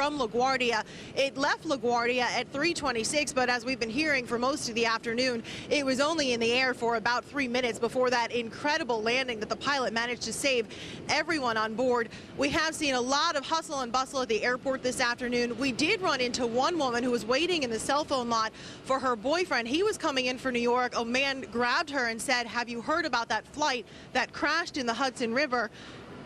from LaGuardia. It left LaGuardia at 3:26, but as we've been hearing for most of the afternoon, it was only in the air for about 3 minutes before that incredible landing that the pilot managed to save everyone on board. We have seen a lot of hustle and bustle at the airport this afternoon. We did run into one woman who was waiting in the cell phone lot for her boyfriend. He was coming in for New York. A man grabbed her and said, "Have you heard about that flight that crashed in the Hudson River?"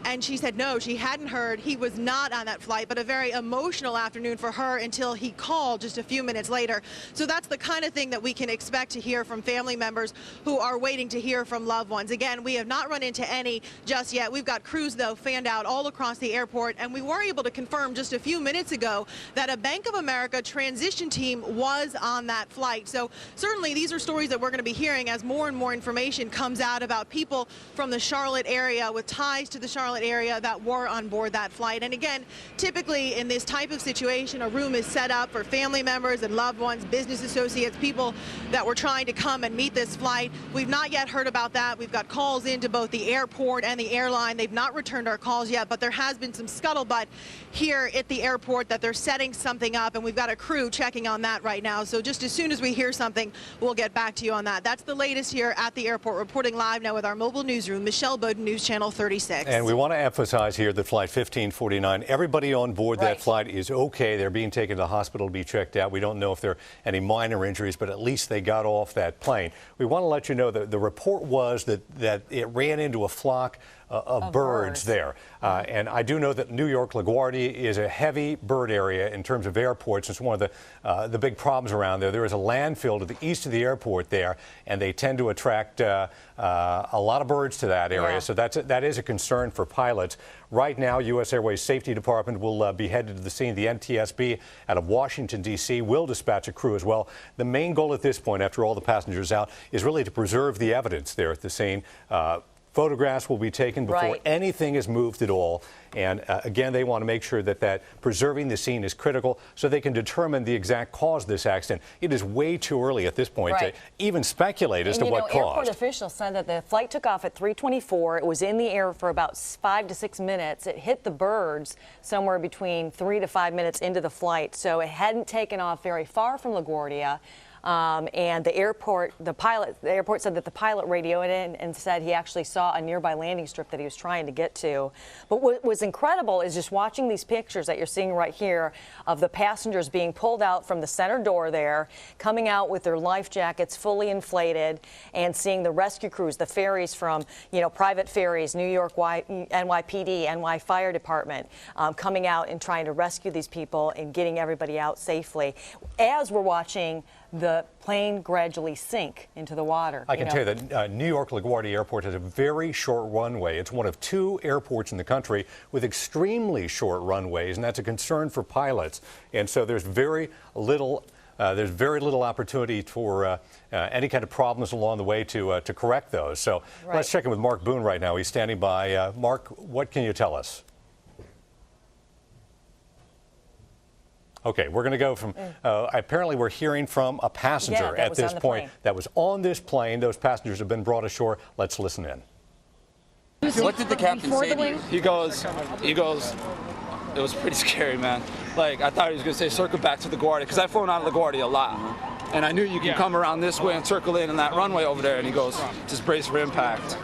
And she said no, she hadn't heard. He was not on that flight, but a very emotional afternoon for her until he called just a few minutes later. So that's the kind of thing that we can expect to hear from family members who are waiting to hear from loved ones. Again, we have not run into any just yet. We've got crews, though, fanned out all across the airport, and we were able to confirm just a few minutes ago that a Bank of America transition team was on that flight. So certainly these are stories that we're going to be hearing as more and more information comes out about people from the Charlotte area with ties to the Charlotte area that were on board that flight. And again, typically in this type of situation, a room is set up for family members and loved ones, business associates, people that were trying to come and meet this flight. We've not yet heard about that. We've got calls into both the airport and the airline. They've not returned our calls yet, but there has been some scuttlebutt here at the airport that they're setting something up, and we've got a crew checking on that right now. So just as soon as we hear something, we'll get back to you on that. That's the latest here at the airport. Reporting live now with our mobile newsroom, Michelle Bowden, News Channel 36. And we want to emphasize here that flight 1549, everybody on board that flight is okay. They're being taken to the hospital to be checked out. We don't know if there are any minor injuries, but at least they got off that plane. We want to let you know that the report was that it ran into a flock of birds there. And I do know that New York LaGuardia is a heavy bird area in terms of airports. It's one of the big problems around there. There is a landfill to the east of the airport there, and they tend to attract a lot of birds to that area. So that is a concern for pilots. Right now, U.S. Airways Safety Department will be headed to the scene. The NTSB out of Washington, D.C. will dispatch a crew as well. The main goal at this point, after all the passengers out, is really to preserve the evidence there at the scene. Photographs will be taken before anything is moved at all. And again, they want to make sure that preserving the scene is critical so they can determine the exact cause of this accident. It is way too early at this point to even speculate as to what caused. Airport officials said that the flight took off at 3:24. It was in the air for about 5 to 6 minutes. It hit the birds somewhere between 3 to 5 minutes into the flight. So it hadn't taken off very far from LaGuardia. And the airport said that the pilot radioed in and said he actually saw a nearby landing strip that he was trying to get to. But what was incredible is just watching these pictures that you're seeing right here of the passengers being pulled out from the center door there, coming out with their life jackets fully inflated, and seeing the rescue crews, the ferries from, private ferries, New York NYPD, NY Fire Department, coming out and trying to rescue these people and getting everybody out safely. As we're watching the plane gradually sink into the water. I can tell you that New York LaGuardia Airport has a very short runway. It's one of 2 airports in the country with extremely short runways, and that's a concern for pilots. And so there's very little opportunity for any kind of problems along the way to correct those. So let's check in with Mark Boone right now. He's standing by. Mark, what can you tell us? Okay, we're going to go from, apparently we're hearing from a passenger at this point that was on this plane. Those passengers have been brought ashore. Let's listen in. What did the captain say to you? He goes, it was pretty scary, man. Like, I thought he was going to say circle back to LaGuardia, because I've flown out of LaGuardia a lot. And I knew you can come around this way and circle in that runway over there. And he goes, just brace for impact.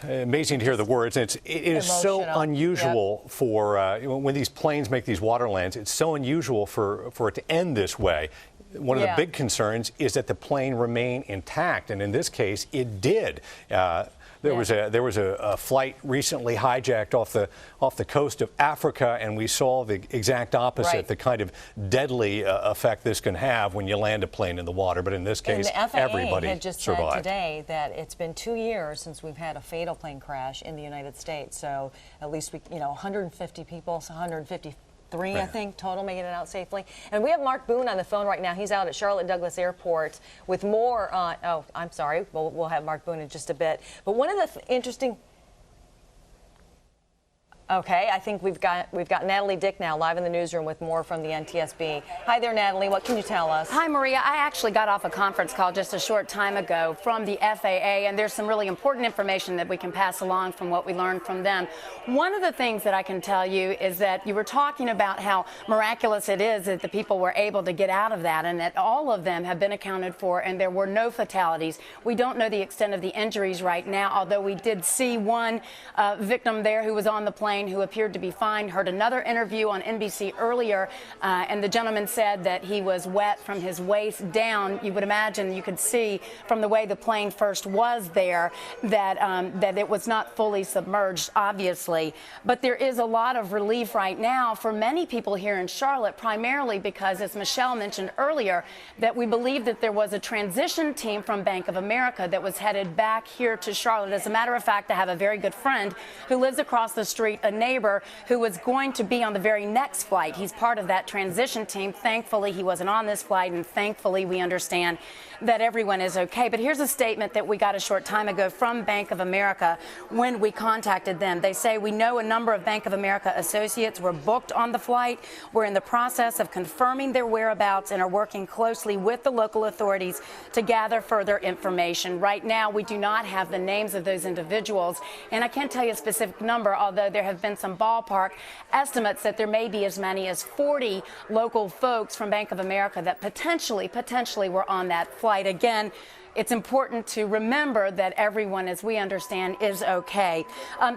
Amazing to hear the words. It is so unusual for when these planes make these waterlands. It's so unusual for it to end this way. One of the big concerns is that the plane remain intact, and in this case, it did. There was a flight recently hijacked off the coast of Africa, and we saw the exact opposite, the kind of deadly effect this can have when you land a plane in the water. But in this case, everybody had just survived. said today that it's been 2 years since we've had a fatal plane crash in the United States. So at least 150 people, 153, I think, total making it out safely. And we have Mark Boone on the phone right now. He's out at Charlotte Douglas Airport with more on. Oh, I'm sorry. We'll have Mark Boone in just a bit. But one of the interesting. Okay, I think we've got Natalie Dick now live in the newsroom with more from the NTSB. Hi there, Natalie. What can you tell us? Hi, Maria. I actually got off a conference call just a short time ago from the FAA, and there's some really important information that we can pass along from what we learned from them. One of the things that I can tell you is that you were talking about how miraculous it is that the people were able to get out of that, and that all of them have been accounted for, and there were no fatalities. We don't know the extent of the injuries right now, although we did see one victim there who was on the plane who appeared to be fine. Heard another interview on NBC earlier, and the gentleman said that he was wet from his waist down. You would imagine, you could see from the way the plane first was there that that it was not fully submerged, obviously. But there is a lot of relief right now for many people here in Charlotte, primarily because, as Michelle mentioned earlier, that we believe that there was a transition team from Bank of America that was headed back here to Charlotte. As a matter of fact, I have a very good friend who lives across the street, a neighbor who was going to be on the very next flight. He's part of that transition team. Thankfully, he wasn't on this flight, and thankfully, we understand that everyone is okay. But here's a statement that we got a short time ago from Bank of America when we contacted them. They say, "We know a number of Bank of America associates were booked on the flight. We're in the process of confirming their whereabouts and are working closely with the local authorities to gather further information." Right now, we do not have the names of those individuals, and I can't tell you a specific number, although there have been some ballpark estimates that there may be as many as 40 local folks from Bank of America that potentially were on that flight. Again, it's important to remember that everyone, as we understand, is okay.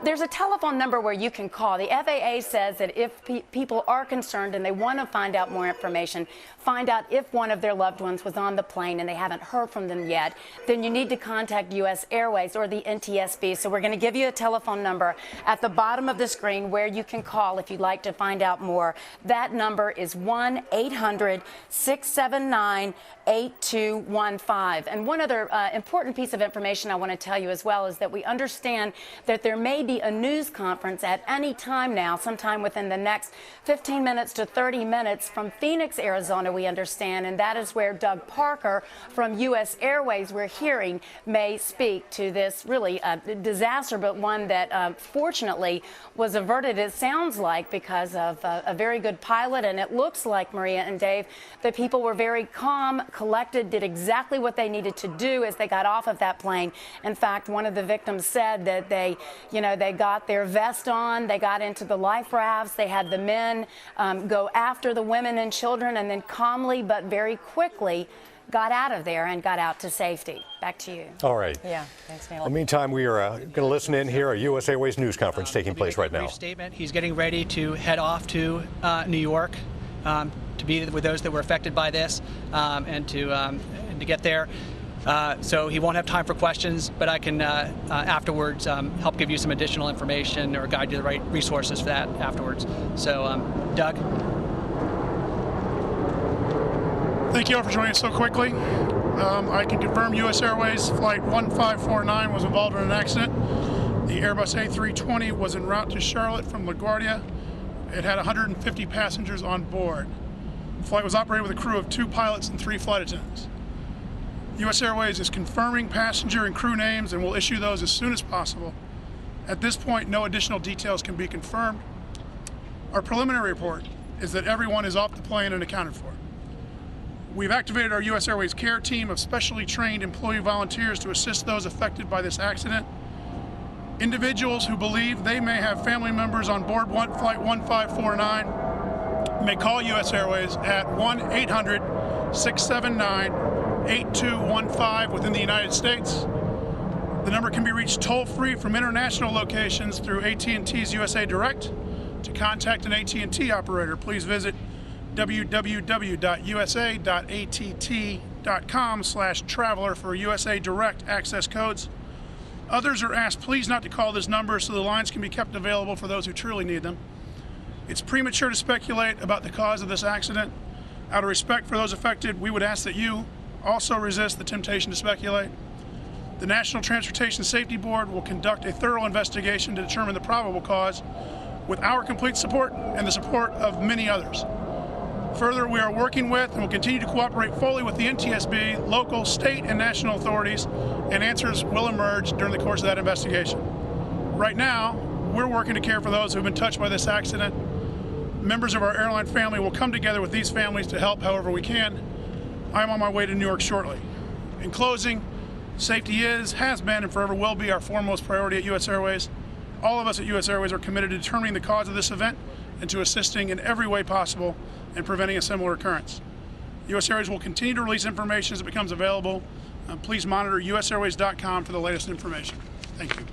There's a telephone number where you can call. The FAA says that if people are concerned and they want to find out more information, find out if one of their loved ones was on the plane and they haven't heard from them yet, then you need to contact U.S. Airways or the NTSB. So we're going to give you a telephone number at the bottom of the screen where you can call if you'd like to find out more. That number is 1-800-679-8215. And one other important piece of information I want to tell you as well is that we understand that there may be a news conference at any time now, sometime within the next 15 minutes to 30 minutes from Phoenix, Arizona, we understand, and that is where Doug Parker from U.S. Airways, we're hearing, may speak to this really disaster, but one that fortunately was averted, it sounds like, because of a very good pilot. And it looks like, Maria and Dave, that people were very calm, collected, did exactly what they needed to do as they got off of that plane. In fact, one of the victims said that they got their vest on, they got into the life rafts, they had the men go after the women and children, and then calmly but very quickly got out of there and got out to safety. Back to you. All right. Yeah, thanks, Neil. In the meantime, we are going to listen in here. A U.S. Airways news conference taking place right now. Statement. He's getting ready to head off to New York to be with those that were affected by this and to get there. So he won't have time for questions, but I can afterwards help give you some additional information or guide you to the right resources for that afterwards. So, Doug. Thank you all for joining us so quickly. I can confirm U.S. Airways Flight 1549 was involved in an accident. The Airbus A320 was en route to Charlotte from LaGuardia. It had 150 passengers on board. The flight was operated with a crew of 2 pilots and 3 flight attendants. U.S. Airways is confirming passenger and crew names and will issue those as soon as possible. At this point, no additional details can be confirmed. Our preliminary report is that everyone is off the plane and accounted for. We've activated our U.S. Airways care team of specially trained employee volunteers to assist those affected by this accident. Individuals who believe they may have family members on board Flight 1549 may call U.S. Airways at 1-800-679-8215 within the United States. The number can be reached toll-free from international locations through AT&T's USA Direct. To contact an AT&T operator, please visit www.usa.att.com/traveler for USA Direct access codes. Others are asked please not to call this number so the lines can be kept available for those who truly need them. It's premature to speculate about the cause of this accident. Out of respect for those affected, we would ask that you also resist the temptation to speculate. The National Transportation Safety Board will conduct a thorough investigation to determine the probable cause with our complete support and the support of many others. Further, we are working with and will continue to cooperate fully with the NTSB, local, state, and national authorities, and answers will emerge during the course of that investigation. Right now, we're working to care for those who have been touched by this accident. Members of our airline family will come together with these families to help however we can. I'm on my way to New York shortly. In closing, safety has been, and forever will be our foremost priority at U.S. Airways. All of us at U.S. Airways are committed to determining the cause of this event and to assisting in every way possible in preventing a similar occurrence. U.S. Airways will continue to release information as it becomes available. Please monitor usairways.com for the latest information. Thank you.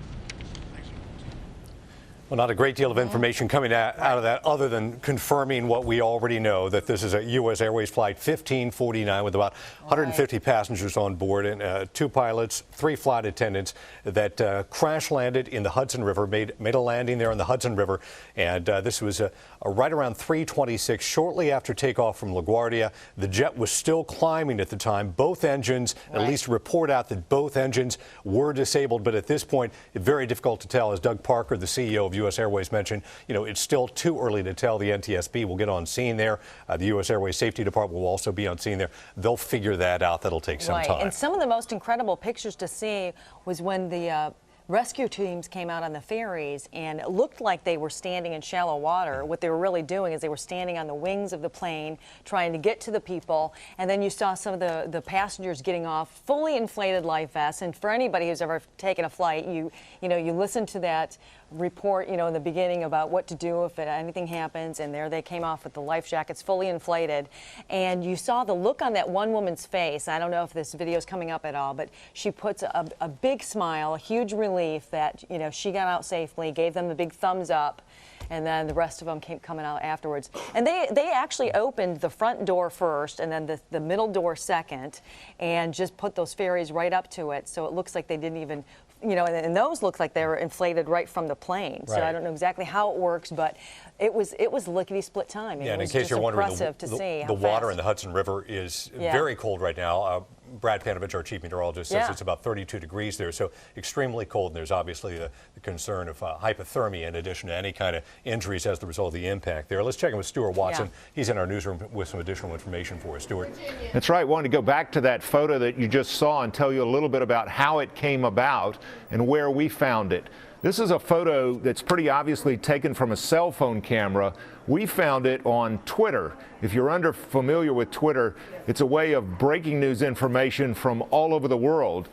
Well, not a great deal of information coming out of that other than confirming what we already know, that this is a U.S. Airways flight 1549 with about 150 passengers on board and 2 pilots, 3 flight attendants that crash landed in the Hudson River, made a landing there in the Hudson River. And this was right around 3:26, shortly after takeoff from LaGuardia. The jet was still climbing at the time. Both engines, at least report out that both engines were disabled. But at this point, it's very difficult to tell. As Doug Parker, the CEO of U.S. Airways, mentioned, it's still too early to tell. The NTSB will get on scene there. The U.S. Airways Safety Department will also be on scene there. They'll figure that out. That'll take some time. And some of the most incredible pictures to see was when the rescue teams came out on the ferries, and it looked like they were standing in shallow water. What they were really doing is they were standing on the wings of the plane trying to get to the people, and then you saw some of the passengers getting off fully inflated life vests. And for anybody who's ever taken a flight, you listen to that report in the beginning about what to do if anything happens, and there they came off with the life jackets fully inflated, and you saw the look on that one woman's face. I don't know if this video is coming up at all, but she puts a big smile, a huge relief that she got out safely, gave them the big thumbs up, and then the rest of them came coming out afterwards. And they actually opened the front door first and then the middle door second, and just put those ferries right up to it, so it looks like they didn't even and those look like they were inflated right from the plane. So I don't know exactly how it works, but it was lickety-split time. Yeah, and in case you're wondering, the water in the Hudson River is very cold right now. Brad Panovich, our chief meteorologist, says it's about 32 degrees there, so extremely cold. And there's obviously the concern of hypothermia in addition to any kind of injuries as the result of the impact there. Let's check in with Stuart Watson. He's in our newsroom with some additional information for us. Stuart. That's right. Wanted to go back to that photo that you just saw and tell you a little bit about how it came about and where we found it. This is a photo that's pretty obviously taken from a cell phone camera. We found it on Twitter. If you're familiar with Twitter, it's a way of breaking news information from all over the world.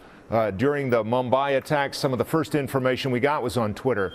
During the Mumbai attacks, some of the first information we got was on Twitter.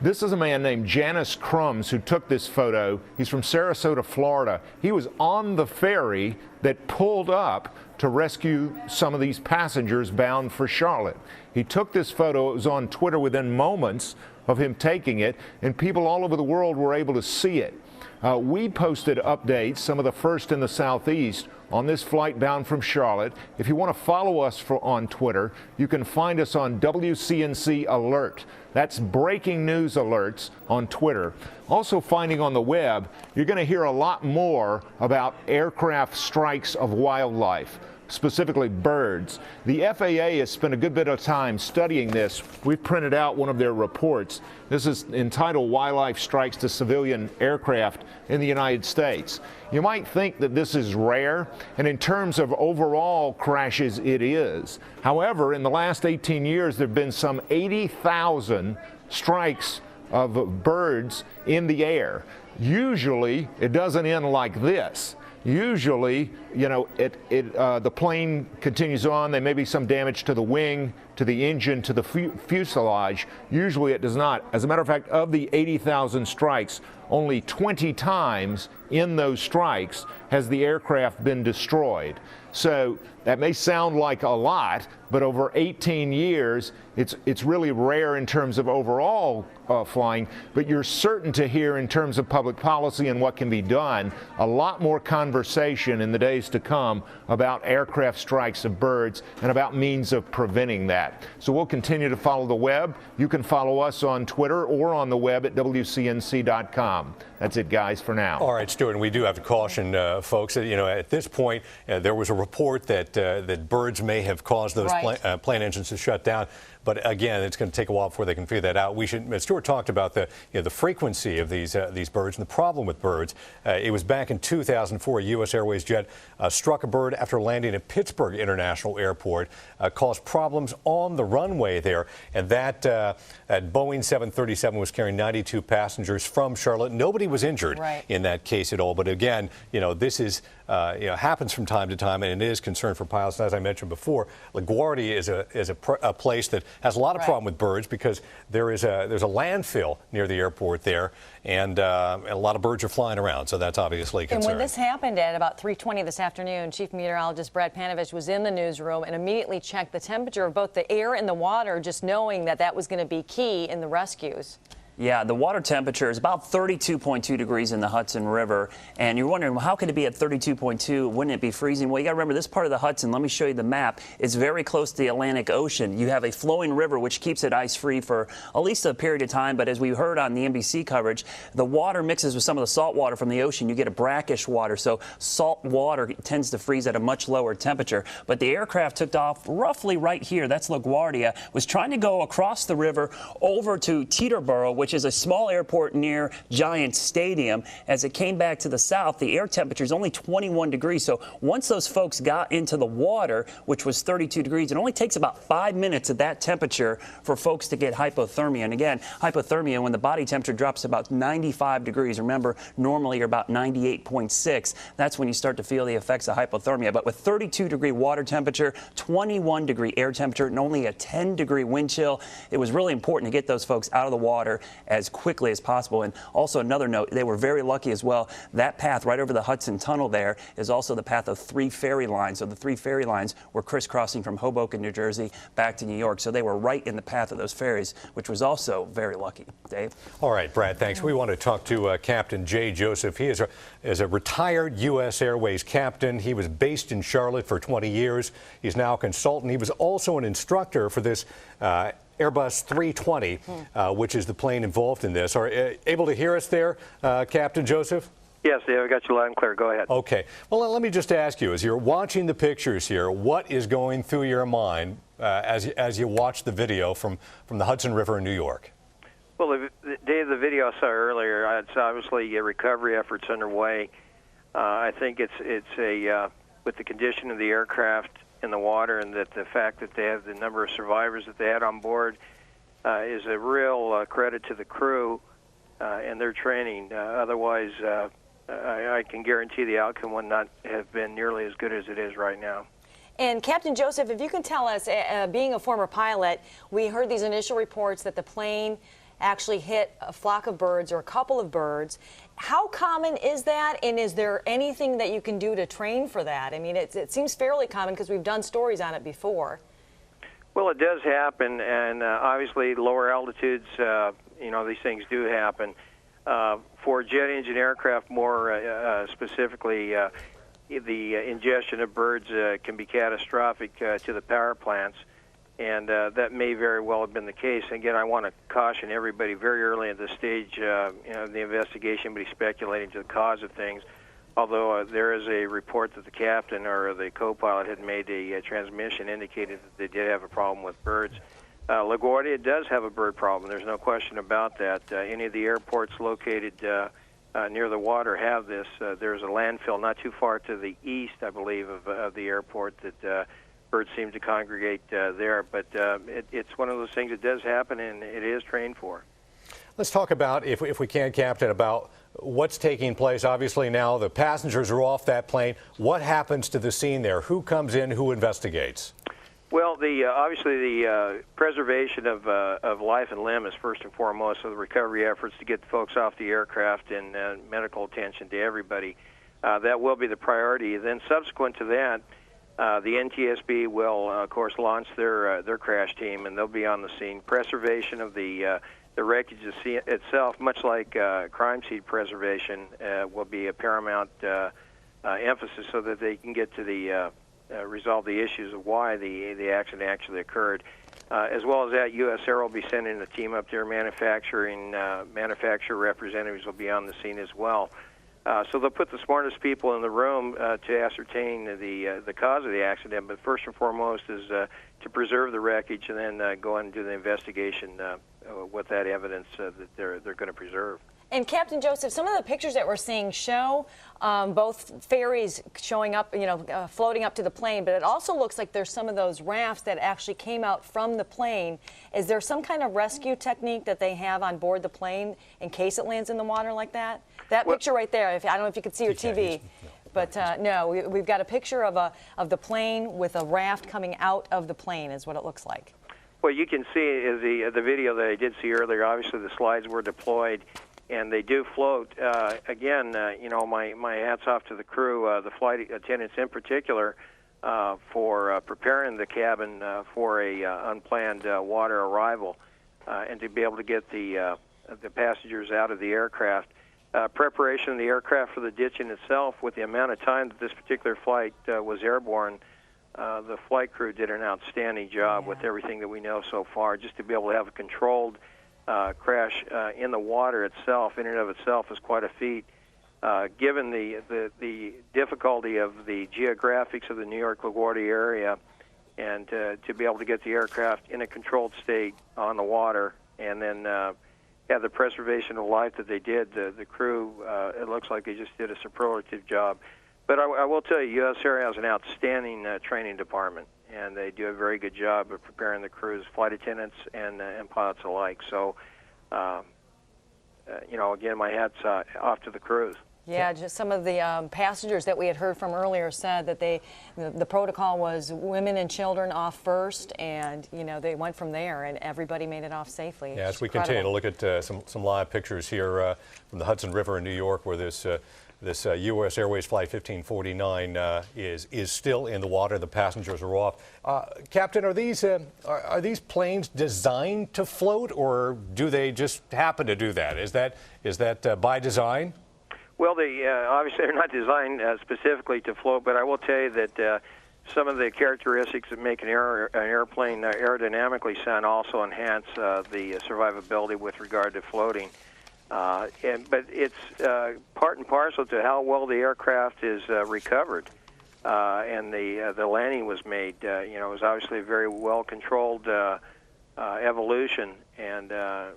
This is a man named Janice Crumbs who took this photo. He's from Sarasota, Florida. He was on the ferry that pulled up to rescue some of these passengers bound for Charlotte. He took this photo. It was on Twitter within moments of him taking it, and people all over the world were able to see it. We posted updates, some of the first in the Southeast, on this flight bound from Charlotte. If you want to follow us on Twitter, you can find us on WCNC Alert. That's breaking news alerts on Twitter. Also finding on the web, you're going to hear a lot more about aircraft strikes of wildlife, specifically birds. The FAA has spent a good bit of time studying this. We've printed out one of their reports. This is entitled Wildlife Strikes to Civilian Aircraft in the United States. You might think that this is rare, and in terms of overall crashes, it is. However, in the last 18 years, there have been some 80,000 strikes of birds in the air. Usually, it doesn't end like this. Usually, the plane continues on. There may be some damage to the wing, to the engine, to the fuselage. Usually it does not. As a matter of fact, of the 80,000 strikes, only 20 times in those strikes has the aircraft been destroyed. So that may sound like a lot, but over 18 years, it's really rare in terms of overall flying, but you're certain to hear in terms of public policy and what can be done, a lot more conversation in the days to come about aircraft strikes of birds and about means of preventing that. So we'll continue to follow the web. You can follow us on Twitter or on the web at WCNC.com. That's it, guys, for now. All right, Stuart, and we do have to caution folks that, at this point, there was a report that birds may have caused those plane engines to shut down. But again, it's going to take a while before they can figure that out. Stuart talked about the frequency of these birds and the problem with birds. It was back in 2004, a U.S. Airways jet struck a bird after landing at Pittsburgh International Airport, caused problems on the runway there, and that Boeing 737 was carrying 92 passengers from Charlotte. Nobody was injured in that case at all. But again, this is happens from time to time, and it is concern for pilots. And as I mentioned before, LaGuardia is a place that has a lot of problem with birds because there's a landfill near the airport there, and a lot of birds are flying around. So that's obviously a concern. And when this happened at about 3:20 this afternoon, Chief Meteorologist Brad Panovich was in the newsroom and immediately checked the temperature of both the air and the water, just knowing that that was going to be key in the rescues. Yeah, the water temperature is about 32.2 degrees in the Hudson River. And you're wondering, well, how could it be at 32.2? Wouldn't it be freezing? Well, you got to remember this part of the Hudson, let me show you the map, is very close to the Atlantic Ocean. You have a flowing river, which keeps it ice-free for at least a period of time. But as we heard on the NBC coverage, the water mixes with some of the salt water from the ocean. You get a brackish water, so salt water tends to freeze at a much lower temperature. But the aircraft took off roughly right here. That's LaGuardia. Was trying to go across the river over to Teterboro, which is a small airport near Giants Stadium. As it came back to the south, the air temperature is only 21 degrees. So once those folks got into the water, which was 32 degrees, it only takes about 5 minutes at that temperature for folks to get hypothermia. And again, hypothermia, when the body temperature drops about 95 degrees, remember, normally you're about 98.6, that's when you start to feel the effects of hypothermia. But with 32-degree water temperature, 21-degree air temperature, and only a 10-degree wind chill, it was really important to get those folks out of the water as quickly as possible. And also another note, they were very lucky as well. That path right over the Hudson Tunnel there is also the path of 3 ferry lines. So the 3 ferry lines were crisscrossing from Hoboken, New Jersey, back to New York. So they were right in the path of those ferries, which was also very lucky. Dave? All right, Brad, thanks. We want to talk to Captain Jay Joseph. He is a retired U.S. Airways captain. He was based in Charlotte for 20 years. He's now a consultant. He was also an instructor for this Airbus 320, which is the plane involved in this. Are you able to hear us there, Captain Joseph? Yes, Dave, I got you loud and clear. Go ahead. Okay. Well, let me just ask you, as you're watching the pictures here, what is going through your mind as you watch the video from the Hudson River in New York? Well, Dave, the video I saw earlier, it's obviously recovery efforts underway. I think it's with the condition of the aircraft in the water, and that the fact that they have the number of survivors that they had on board is a real credit to the crew and their training. Otherwise, I can guarantee the outcome would not have been nearly as good as it is right now. And Captain Joseph, if you can tell us, being a former pilot, we heard these initial reports that the plane actually hit a flock of birds or a couple of birds. How common is that, and is there anything that you can do to train for that? I mean, it seems fairly common because we've done stories on it before. Well, it does happen, and obviously lower altitudes, these things do happen. For jet engine aircraft, more specifically, the ingestion of birds can be catastrophic to the power plants. And that may very well have been the case. Again, I want to caution everybody very early at this stage of the investigation, but he's speculating to the cause of things. Although there is a report that the captain or the co-pilot had made a transmission indicated that they did have a problem with birds. LaGuardia does have a bird problem. There's no question about that. Any of the airports located near the water have this. There's a landfill not too far to the east, I believe, of the airport that birds seem to congregate there, but it's one of those things that does happen, and it is trained for. Let's talk about, if we can, Captain, about what's taking place. Obviously now the passengers are off that plane. What happens to the scene there? Who comes in? Who investigates? Well, obviously the preservation of life and limb is first and foremost, so the recovery efforts to get the folks off the aircraft and medical attention to everybody. That will be the priority. Then subsequent to that, the NTSB will, of course, launch their crash team, and they'll be on the scene. Preservation of the wreckage itself, much like crime scene preservation, will be a paramount emphasis, so that they can get to the resolve the issues of why the accident actually occurred. As well as that, U.S. Air will be sending a team up there. Manufacturer representatives will be on the scene as well. So they'll put the smartest people in the room to ascertain the cause of the accident. But first and foremost is to preserve the wreckage and then go on and do the investigation with that evidence that they're going to preserve. And Captain Joseph, some of the pictures that we're seeing show both ferries showing up, floating up to the plane, but it also looks like there's some of those rafts that actually came out from the plane. Is there some kind of rescue technique that they have on board the plane in case it lands in the water like that? That picture right there, I don't know if you can see your TV, but no, we've got a picture of the plane with a raft coming out of the plane is what it looks like. Well, you can see the video that I did see earlier, obviously the slides were deployed, and they do float. Again, my hat's off to the crew, the flight attendants in particular, for preparing the cabin for a unplanned water arrival, and to be able to get the passengers out of the aircraft. Preparation of the aircraft for the ditching itself, with the amount of time that this particular flight was airborne, the flight crew did an outstanding job with everything that we know so far. Just to be able to have a controlled crash in the water itself, in and of itself, is quite a feat. Given the difficulty of the geographics of the New York LaGuardia area, and to be able to get the aircraft in a controlled state on the water, and then have the preservation of life that they did, the crew, it looks like they just did a superlative job. But I will tell you, U.S. Air has an outstanding training department, and they do a very good job of preparing the crews, flight attendants and pilots alike. So, again, my hat's off to the crews. Yeah, just some of the passengers that we had heard from earlier said that the protocol was women and children off first, and they went from there, and everybody made it off safely. Yeah, as we continue to look at some live pictures here from the Hudson River in New York, where this U.S. Airways Flight 1549 is still in the water. The passengers are off. Captain, are these planes designed to float, or do they just happen to do that? Is that by design? Well, obviously they're not designed specifically to float, but I will tell you that some of the characteristics that make an airplane aerodynamically sound also enhance the survivability with regard to floating. But it's part and parcel to how well the aircraft is recovered, and the landing was made. It was obviously a very well controlled evolution, and the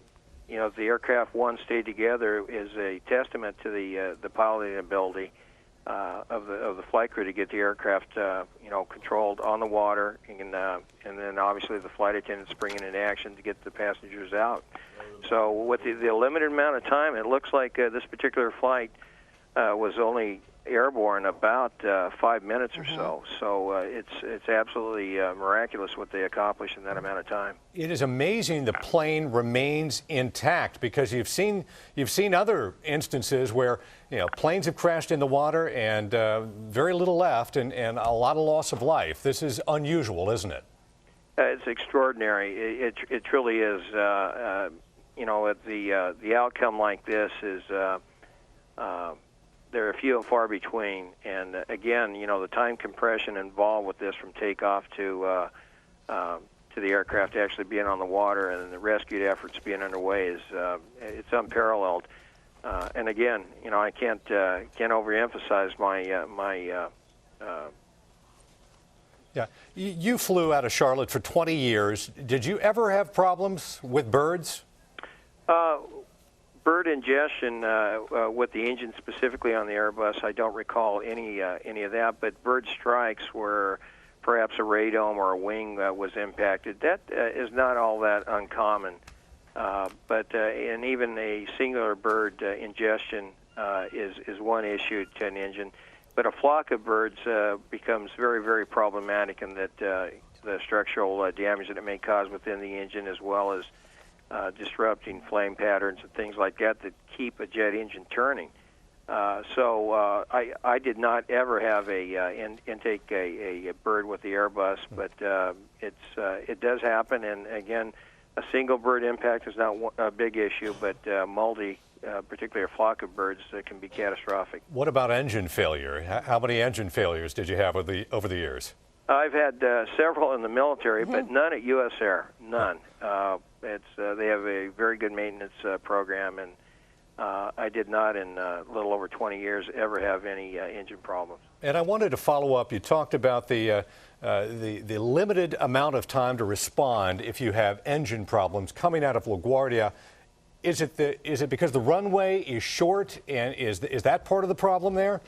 aircraft stayed together is a testament to the piloting ability of the flight crew to get the aircraft controlled on the water, and then obviously the flight attendants bringing in action to get the passengers out. So with the limited amount of time, it looks like this particular flight was only airborne about 5 minutes or so. So it's absolutely miraculous what they accomplished in that amount of time. It is amazing the plane remains intact, because you've seen other instances where planes have crashed in the water and very little left and a lot of loss of life. This is unusual, isn't it? It's extraordinary. It truly is. The outcome like this is. They're few and far between, and again, the time compression involved with this, from takeoff to the aircraft actually being on the water, and the rescue efforts being underway, it's unparalleled. And again, I can't overemphasize my. Yeah, you flew out of Charlotte for 20 years. Did you ever have problems with birds? Bird ingestion with the engine, specifically on the Airbus, I don't recall any of that. But bird strikes where perhaps a radome or a wing was impacted, that is not all that uncommon. And even a singular bird ingestion is one issue to an engine. But a flock of birds becomes very, very problematic, in that the structural damage that it may cause within the engine, as well as disrupting flame patterns and things like that keep a jet engine turning. So I did not ever have intake a bird with the Airbus, but it does happen. And again, a single bird impact is not a big issue, but particularly a flock of birds, can be catastrophic. What about engine failure? How many engine failures did you have over the years? I've had several in the military, but none at U.S. Air. None. They have a very good maintenance program, and I did not, in a little over 20 years, ever have any engine problems. And I wanted to follow up. You talked about the limited amount of time to respond if you have engine problems coming out of LaGuardia. Is it because the runway is short, and is that part of the problem there?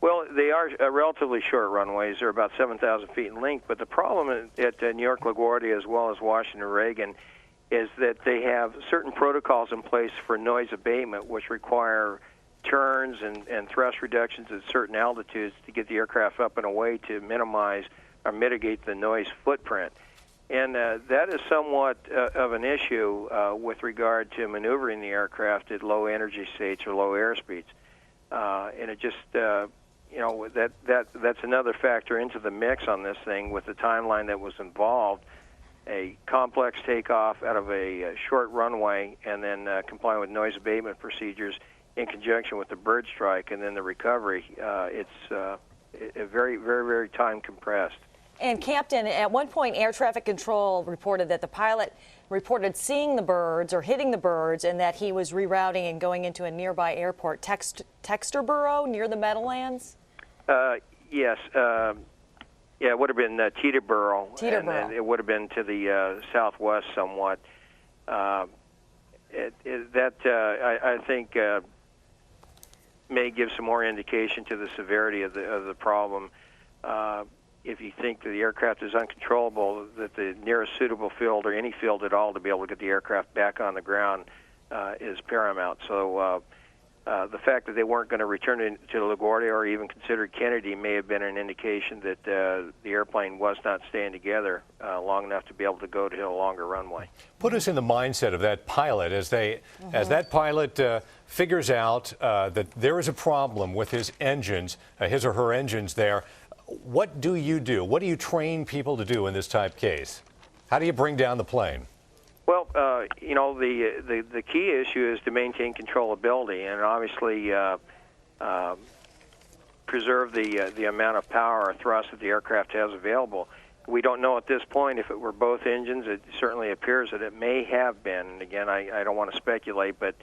Well, they are relatively short runways. They're about 7,000 feet in length. But the problem at New York LaGuardia, as well as Washington Reagan, is that they have certain protocols in place for noise abatement, which require turns and thrust reductions at certain altitudes to get the aircraft up and away to minimize or mitigate the noise footprint. And that is somewhat of an issue with regard to maneuvering the aircraft at low energy states or low airspeeds. And it just, that's another factor into the mix on this thing with the timeline that was involved. A complex takeoff out of a short runway and then complying with noise abatement procedures in conjunction with the bird strike and then the recovery. It's very, very, very time compressed. And Captain, at one point Air Traffic Control reported that the pilot reported seeing the birds or hitting the birds and that he was rerouting and going into a nearby airport, Texterboro, near the Meadowlands? Yes. Yeah, it would have been Teterboro, and it would have been to the southwest somewhat. I think may give some more indication to the severity of the problem. If you think that the aircraft is uncontrollable, that the nearest suitable field or any field at all to be able to get the aircraft back on the ground is paramount. So the fact that they weren't going to return to LaGuardia or even considered Kennedy may have been an indication that the airplane was not staying together long enough to be able to go to a longer runway. Put us in the mindset of that pilot as that pilot figures out that there is a problem with his engines, his or her engines there. What do you do? What do you train people to do in this type case? How do you bring down the plane? Well, the key issue is to maintain controllability and obviously preserve the amount of power or thrust that the aircraft has available. We don't know at this point if it were both engines. It certainly appears that it may have been. And again, I don't want to speculate, but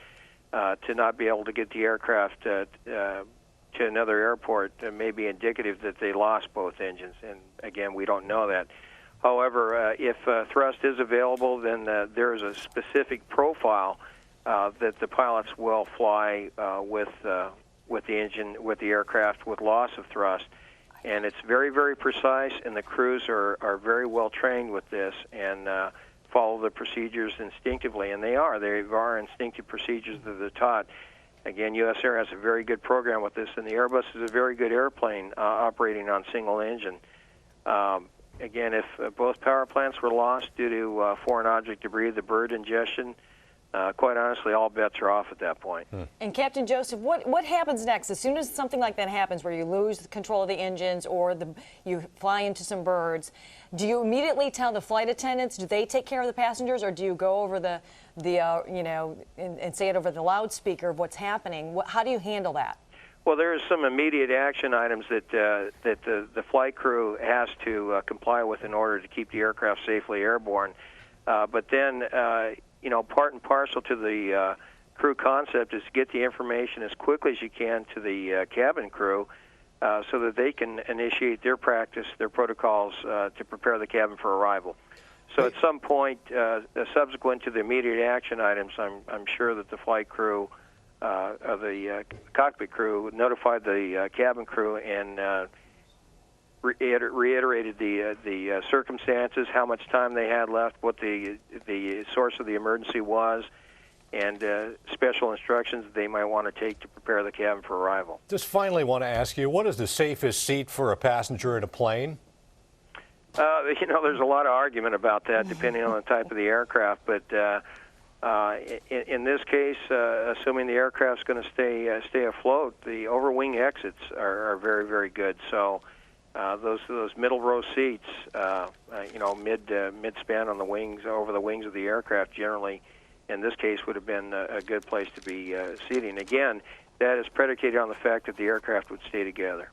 to not be able to get the aircraft to another airport may be indicative that they lost both engines. And again, we don't know that. However, if thrust is available, then there is a specific profile that the pilots will fly with the engine, with the aircraft, with loss of thrust. And it's very, very precise, and the crews are very well trained with this and follow the procedures instinctively. And they are instinctive procedures that they're taught. Again, U.S. Air has a very good program with this, and the Airbus is a very good airplane operating on single engine. Again, if both power plants were lost due to foreign object debris, the bird ingestion, quite honestly, all bets are off at that point. And Captain Joseph, what happens next? As soon as something like that happens, where you lose control of the engines or you fly into some birds, do you immediately tell the flight attendants? Do they take care of the passengers, or do you go over and say it over the loudspeaker of what's happening? How do you handle that? Well, there are some immediate action items that the flight crew has to comply with in order to keep the aircraft safely airborne. But then, part and parcel to the crew concept is to get the information as quickly as you can to the cabin crew so that they can initiate their practice, their protocols to prepare the cabin for arrival. So at some point, subsequent to the immediate action items, I'm sure that the flight crew of the cockpit crew notified the cabin crew and reiterated the circumstances, how much time they had left, what the source of the emergency was, and special instructions they might want to take to prepare the cabin for arrival. Just finally want to ask you, what is the safest seat for a passenger in a plane? There's a lot of argument about that depending on the type of the aircraft, but in this case, assuming the aircraft's going to stay afloat, the overwing exits are very, very good. So those middle row seats, mid-span on the wings, over the wings of the aircraft, generally, in this case, would have been a good place to be seating. Again, that is predicated on the fact that the aircraft would stay together.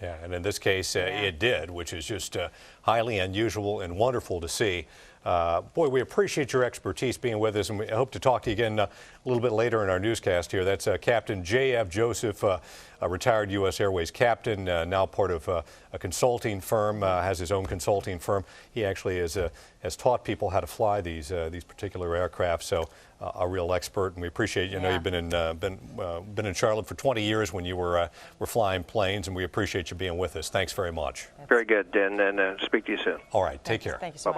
Yeah, and in this case, it did, which is just highly unusual and wonderful to see. Boy, we appreciate your expertise being with us, and we hope to talk to you again a little bit later in our newscast here. That's Captain J.F. Joseph, a retired U.S. Airways captain, now part of a consulting firm, has his own consulting firm. He actually has taught people how to fly these particular aircraft, so a real expert, and we appreciate you. I know you've been in Charlotte for 20 years when you were flying planes, and we appreciate you being with us. Thanks very much. Very good, and speak to you soon. All right, take care. Thank you so much. Bye-bye.